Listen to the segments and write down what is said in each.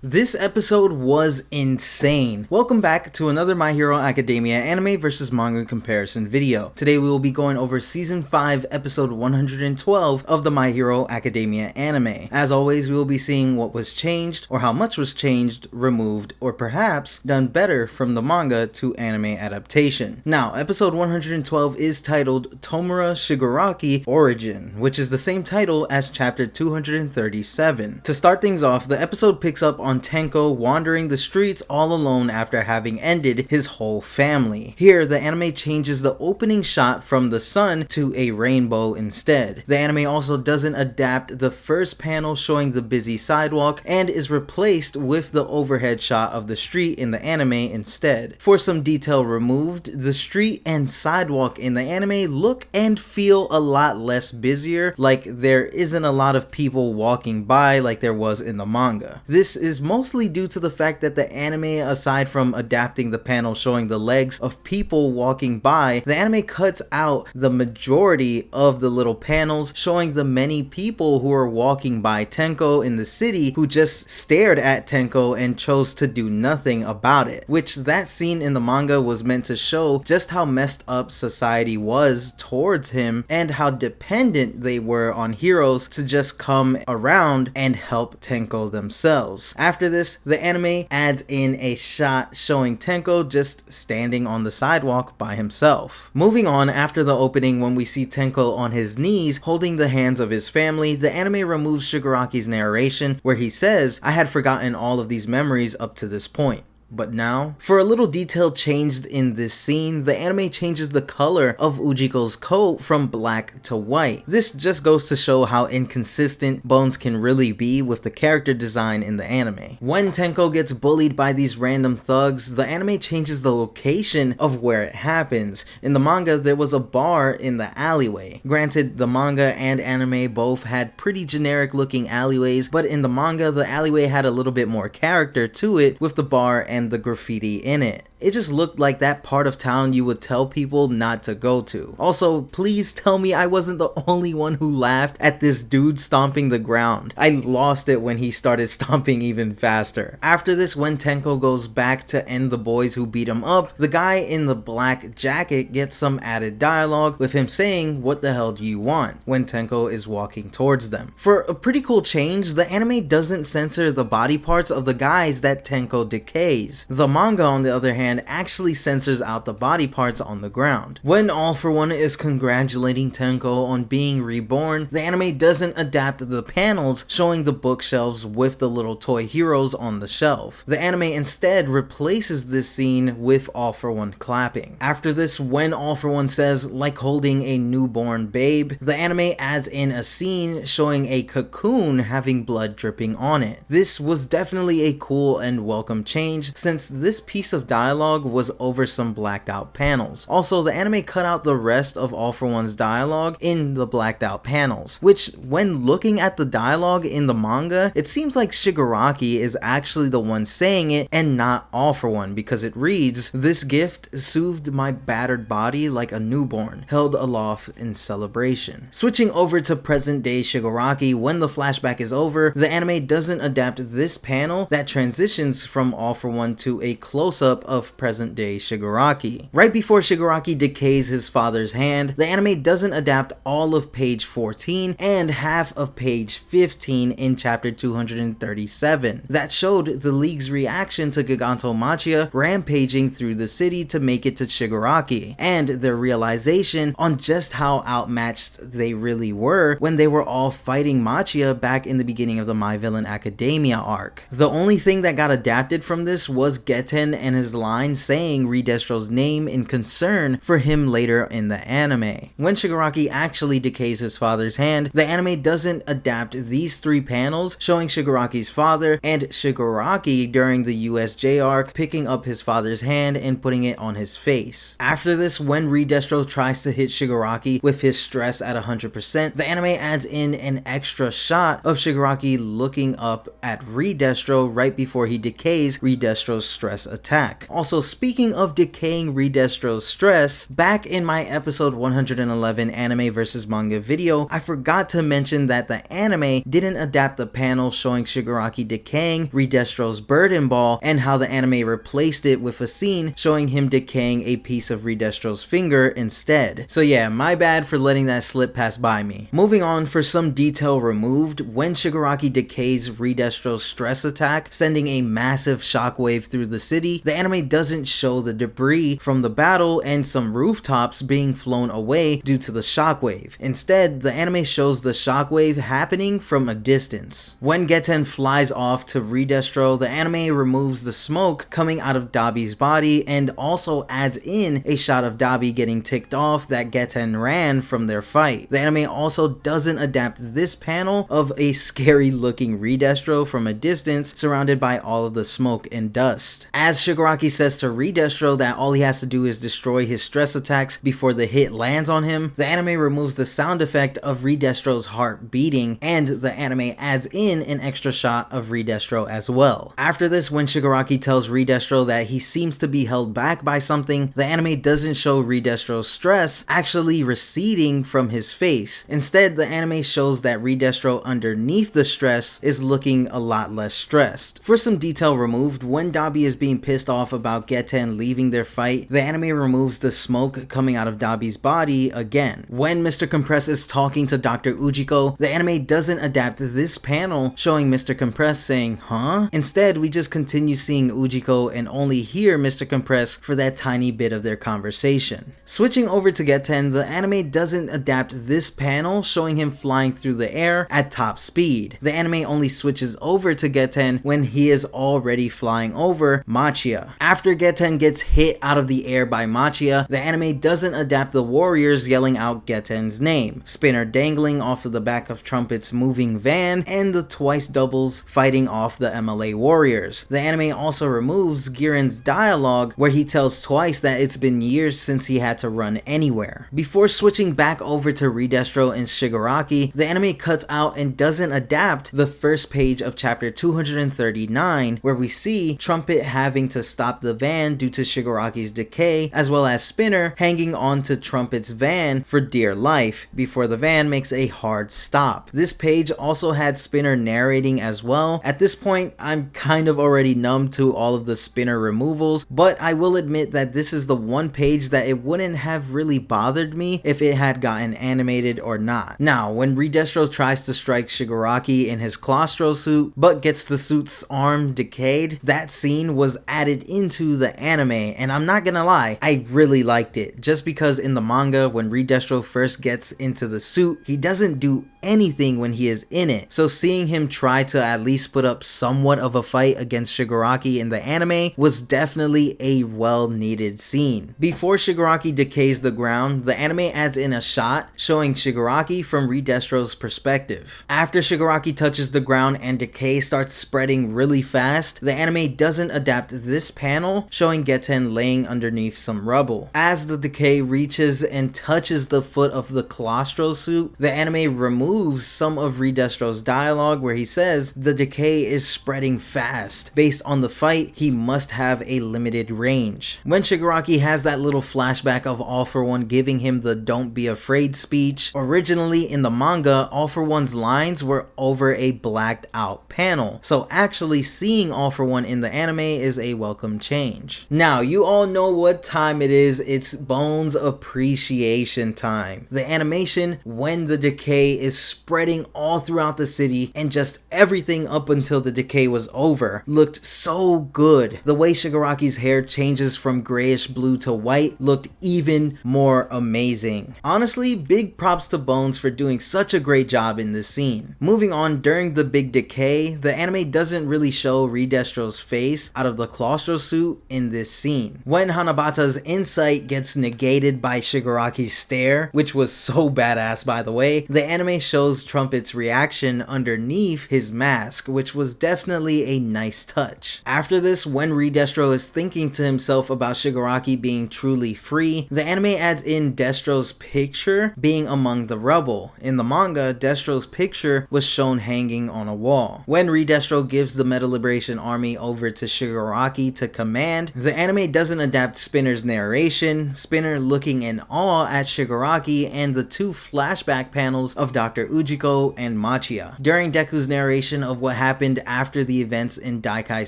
This episode was insane. Welcome back to another My Hero Academia anime versus manga comparison video. Today we will be going over season 5 episode 112 of the My Hero Academia anime. As always, we will be seeing what was changed or how much was changed, removed, or perhaps done better from the manga to anime adaptation. Now, episode 112 is titled Tomura Shigaraki Origin, which is the same title as chapter 237. To start things off, the episode picks up on Tenko wandering the streets all alone after having ended his whole family. Here, the anime changes the opening shot from the sun to a rainbow instead. The anime also doesn't adapt the first panel showing the busy sidewalk and is replaced with the overhead shot of the street in the anime instead. For some detail removed, the street and sidewalk in the anime look and feel a lot less busier, like there isn't a lot of people walking by like there was in the manga. This is mostly due to the fact that the anime, aside from adapting the panel showing the legs of people walking by, the anime cuts out the majority of the little panels showing the many people who are walking by Tenko in the city who just stared at Tenko and chose to do nothing about it, which that scene in the manga was meant to show just how messed up society was towards him and how dependent they were on heroes to just come around and help Tenko themselves. After this, the anime adds in a shot showing Tenko just standing on the sidewalk by himself. Moving on, after the opening when we see Tenko on his knees holding the hands of his family, the anime removes Shigaraki's narration where he says, "I had forgotten all of these memories up to this point. But now, for a little detail changed in this scene, the anime changes the color of Ujiko's coat from black to white. This just goes to show how inconsistent Bones can really be with the character design in the anime. When Tenko gets bullied by these random thugs, the anime changes the location of where it happens. In the manga, there was a bar in the alleyway. Granted, the manga and anime both had pretty generic looking alleyways, but in the manga, the alleyway had a little bit more character to it with the bar and the graffiti in it. It just looked like that part of town you would tell people not to go to. Also, please tell me I wasn't the only one who laughed at this dude stomping the ground. I lost it when he started stomping even faster. After this, when Tenko goes back to end the boys who beat him up, the guy in the black jacket gets some added dialogue with him saying, "What the hell do you want?" when Tenko is walking towards them. For a pretty cool change, the anime doesn't censor the body parts of the guys that Tenko decays. The manga, on the other hand, actually censors out the body parts on the ground. When All For One is congratulating Tenko on being reborn, the anime doesn't adapt the panels showing the bookshelves with the little toy heroes on the shelf. The anime instead replaces this scene with All For One clapping. After this, when All For One says, "like holding a newborn babe," the anime adds in a scene showing a cocoon having blood dripping on it. This was definitely a cool and welcome change, since this piece of dialogue was over some blacked out panels. Also, the anime cut out the rest of All For One's dialogue in the blacked out panels, which, when looking at the dialogue in the manga, it seems like Shigaraki is actually the one saying it and not All For One, because it reads, "This gift soothed my battered body like a newborn, held aloft in celebration." Switching over to present day Shigaraki, when the flashback is over, the anime doesn't adapt this panel that transitions from All For One to a close-up of present-day Shigaraki. Right before Shigaraki decays his father's hand, the anime doesn't adapt all of page 14 and half of page 15 in chapter 237. That showed the League's reaction to Gigantomachia rampaging through the city to make it to Shigaraki, and their realization on just how outmatched they really were when they were all fighting Machia back in the beginning of the My Villain Academia arc. The only thing that got adapted from this was Geten and his line saying Ridestro's name in concern for him later in the anime. When Shigaraki actually decays his father's hand, the anime doesn't adapt these three panels showing Shigaraki's father and Shigaraki during the USJ arc picking up his father's hand and putting it on his face. After this, when Ridestro tries to hit Shigaraki with his stress at 100%, the anime adds in an extra shot of Shigaraki looking up at Ridestro right before he decays Ridestro's stress attack. Also, also, speaking of decaying Redestro's stress, back in my episode 111 anime versus manga video, I forgot to mention that the anime didn't adapt the panel showing Shigaraki decaying Redestro's burden ball, and how the anime replaced it with a scene showing him decaying a piece of Redestro's finger instead. So yeah, my bad for letting that slip pass by me. Moving on, for some detail removed, when Shigaraki decays Redestro's stress attack, sending a massive shockwave through the city, the anime doesn't show the debris from the battle and some rooftops being flown away due to the shockwave. Instead, the anime shows the shockwave happening from a distance. When Geten flies off to Redestro, the anime removes the smoke coming out of Dabi's body and also adds in a shot of Dabi getting ticked off that Geten ran from their fight. The anime also doesn't adapt this panel of a scary looking Redestro from a distance surrounded by all of the smoke and dust. As Shigaraki says to Redestro that all he has to do is destroy his stress attacks before the hit lands on him, the anime removes the sound effect of Redestro's heart beating, and the anime adds in an extra shot of Redestro as well. After this, when Shigaraki tells Redestro that he seems to be held back by something, the anime doesn't show Redestro's stress actually receding from his face. Instead, the anime shows that Redestro underneath the stress is looking a lot less stressed. For some detail removed, when Dabi is being pissed off about Geten leaving their fight, the anime removes the smoke coming out of Dabi's body again. When Mr. Compress is talking to Dr. Ujiko, the anime doesn't adapt this panel showing Mr. Compress saying, huh? Instead, we just continue seeing Ujiko and only hear Mr. Compress for that tiny bit of their conversation. Switching over to Geten, the anime doesn't adapt this panel showing him flying through the air at top speed. The anime only switches over to Geten when he is already flying over Machia. After Geten gets hit out of the air by Machia, the anime doesn't adapt the warriors yelling out Geten's name, Spinner dangling off of the back of Trumpet's moving van, and the twice doubles fighting off the MLA warriors. The anime also removes Giren's dialogue where he tells Twice that it's been years since he had to run anywhere. Before switching back over to Redestro and Shigaraki, the anime cuts out and doesn't adapt the first page of chapter 239, where we see Trumpet having to stop the van due to Shigaraki's decay, as well as Spinner hanging on to Trumpet's van for dear life before the van makes a hard stop. This page also had Spinner narrating as well. At this point, I'm kind of already numb to all of the Spinner removals, but I will admit that this is the one page that it wouldn't have really bothered me if it had gotten animated or not. Now, when Redestro tries to strike Shigaraki in his Claustro suit, but gets the suit's arm decayed, that scene was added into the anime, and I'm not gonna lie, I really liked it, just because in the manga, when Redestro first gets into the suit, he doesn't do anything when he is in it. So seeing him try to at least put up somewhat of a fight against Shigaraki in the anime was definitely a well needed scene. Before Shigaraki decays the ground, the anime adds in a shot showing Shigaraki from Redestro's perspective. After Shigaraki touches the ground and decay starts spreading really fast, the anime doesn't adapt this panel showing Geten laying underneath some rubble. As the decay reaches and touches the foot of the Claustro suit, the anime removes some of Redestro's dialogue where he says the decay is spreading fast. Based on the fight, he must have a limited range. When Shigaraki has that little flashback of All For One giving him the "don't be afraid" speech, originally in the manga, All For One's lines were over a blacked out panel, so actually seeing All For One in the anime is a welcome change. Now, you all know what time it is. It's Bones appreciation time. The animation when the decay is spreading all throughout the city and just everything up until the decay was over looked so good. The way Shigaraki's hair changes from grayish blue to white looked even more amazing. Honestly, big props to Bones for doing such a great job in this scene. Moving on, during the big decay, the anime doesn't really show Redestro's face out of the Claustro suit in this scene. When Hanabata's insight gets negated by Shigaraki's stare, which was so badass by the way, the anime shows Trumpet's reaction underneath his mask, which was definitely a nice touch. After this, when Redestro is thinking to himself about Shigaraki being truly free, the anime adds in Destro's picture being among the rubble. In the manga, Destro's picture was shown hanging on a wall. When Redestro gives the Meta Liberation Army over to Shigaraki to command, command. The anime doesn't adapt Spinner's narration, Spinner looking in awe at Shigaraki, and the 2 flashback panels of Dr. Ujiko and Machia. During Deku's narration of what happened after the events in Daikai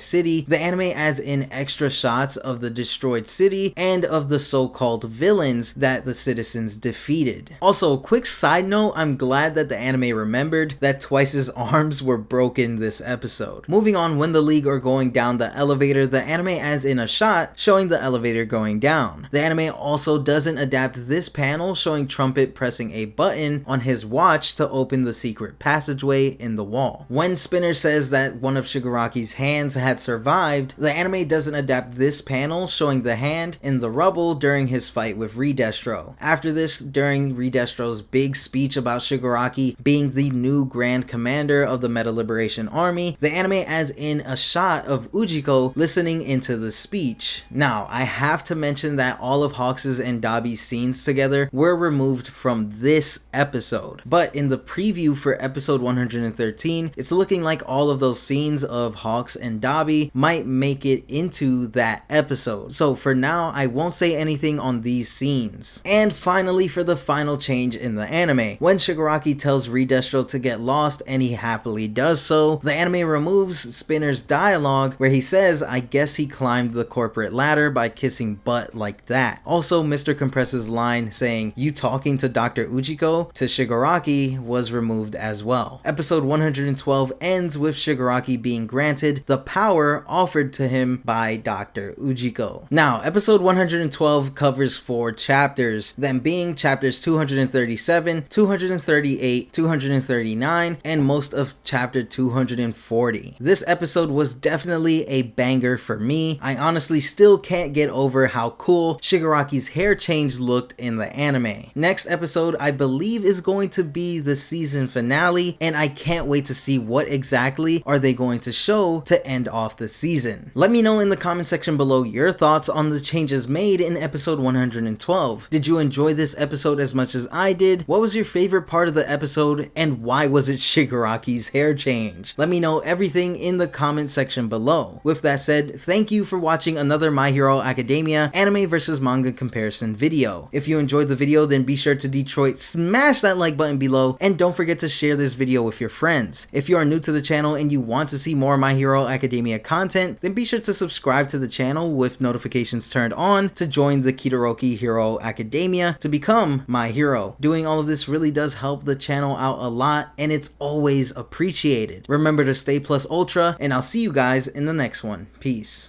City, the anime adds in extra shots of the destroyed city and of the so-called villains that the citizens defeated. Also, quick side note, I'm glad that the anime remembered that Twice's arms were broken this episode. Moving on, when the League are going down the elevator, the anime adds in a shot showing the elevator going down. The anime also doesn't adapt this panel showing Trumpet pressing a button on his watch to open the secret passageway in the wall. When Spinner says that one of Shigaraki's hands had survived, the anime doesn't adapt this panel showing the hand in the rubble during his fight with Redestro. After this, during Redestro's big speech about Shigaraki being the new Grand Commander of the Meta Liberation Army, the anime adds in a shot of Ujiko listening into the speech. Now, I have to mention that all of Hawks' and Dabi's scenes together were removed from this episode, but in the preview for episode 113, it's looking like all of those scenes of Hawks and Dabi might make it into that episode. So for now, I won't say anything on these scenes. And finally, for the final change in the anime, when Shigaraki tells Redestro to get lost and he happily does so, the anime removes Spinner's dialogue where he says, I guess he climbed the corporate ladder by kissing butt like that. Also, Mr. Compress's line saying, you talking to Dr. Ujiko to Shigaraki was removed as well. Episode 112 ends with Shigaraki being granted the power offered to him by Dr. Ujiko. Now, episode 112 covers 4 chapters, them being chapters 237, 238, 239, and most of chapter 240. This episode was definitely a banger for me. I honestly still can't get over how cool Shigaraki's hair change looked in the anime. Next episode, I believe, is going to be the season finale, and I can't wait to see what exactly are they going to show to end off the season. Let me know in the comment section below your thoughts on the changes made in episode 112. Did you enjoy this episode as much as I did? What was your favorite part of the episode, and why was it Shigaraki's hair change? Let me know everything in the comment section below. With that said, thank you for watching another My Hero Academia anime versus manga comparison video. If you enjoyed the video, then be sure to Detroit smash that like button below, and don't forget to share this video with your friends. If you are new to the channel and you want to see more My Hero Academia content, then be sure to subscribe to the channel with notifications turned on to join the Kitoroki Hero Academia to become my hero. Doing all of this really does help the channel out a lot, and it's always appreciated. Remember to stay plus ultra, and I'll see you guys in the next one. Peace.